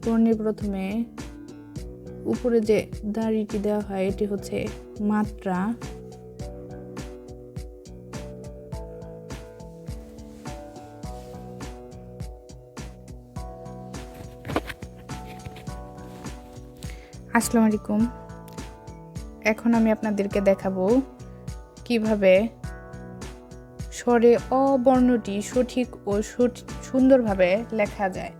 বর্ণে প্রথমে উপরে যে দাড়িটি দেওয়া হয় এটি হচ্ছে মাত্রা। আসসালামু আলাইকুম। এখন আমি আপনাদেরকে দেখাবো কিভাবে স্বরে অ বর্ণটি সঠিক ও সুন্দরভাবে লেখা যায়।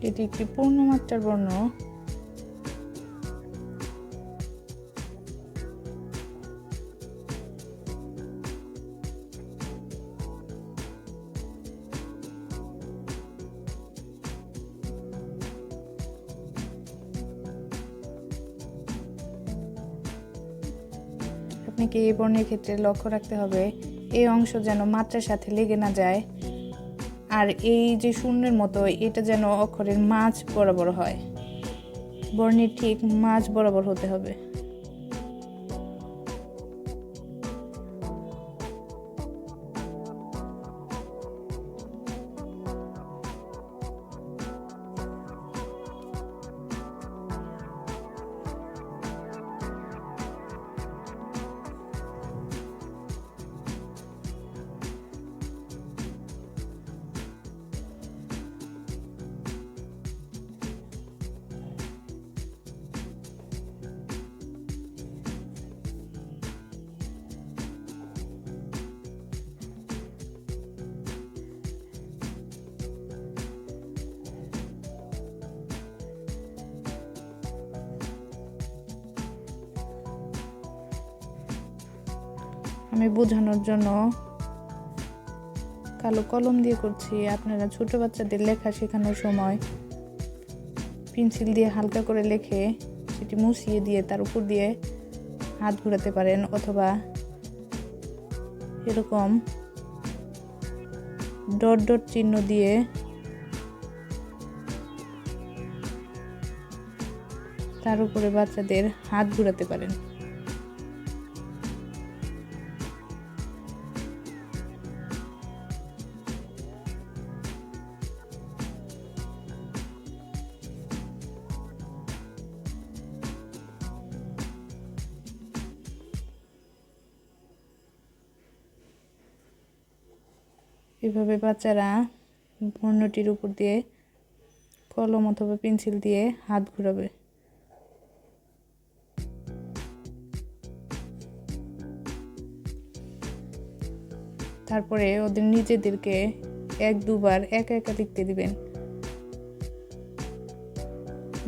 এটি একটি পূর্ণমাত্রার বর্ণ। আপনাকে এই বর্ণের ক্ষেত্রে লক্ষ্য রাখতে হবে এই অংশ যেন মাত্রার সাথে লেগে না যায়, আর এই যে শূন্যের মতো এটা যেন অক্ষরের মাঝ বরাবর হয়। বর্ণের ঠিক মাঝ বরাবর হতে হবে। আমি বোঝানোর জন্য কালো কলম দিয়ে করছি। আপনারা ছোট বাচ্চাদের লেখা শেখানোর সময় পেন্সিল দিয়ে হালকা করে লিখে সেটি মুছিয়ে দিয়ে তার উপর দিয়ে হাত ঘোরাতে পারেন, অথবা এরকম ডট ডট চিহ্ন দিয়ে তার উপরে বাচ্চাদের হাত ঘোরাতে পারেন। এভাবে বাচ্চারা বর্ণটির উপর দিয়ে কলম অথবা পেন্সিল দিয়ে হাত ঘোরাবে। তারপরে ওদের নিজেদেরকে এক দুবার একা একা লিখতে দিবেন,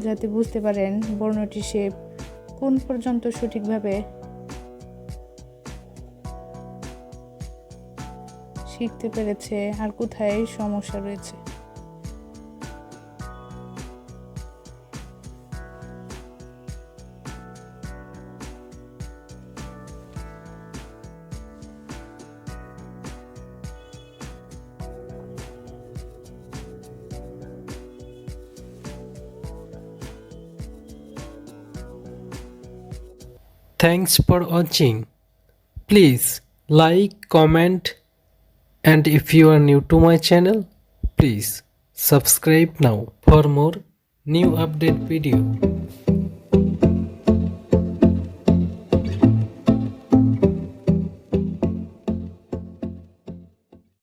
যাতে বুঝতে পারেন বর্ণটি সে কোন পর্যন্ত সঠিকভাবে শিখতে পেরেছে আর কোথায় সমস্যা রয়েছে। Thanks for watching. Please like, comment, and if you are new to my channel, please subscribe now for more new update video.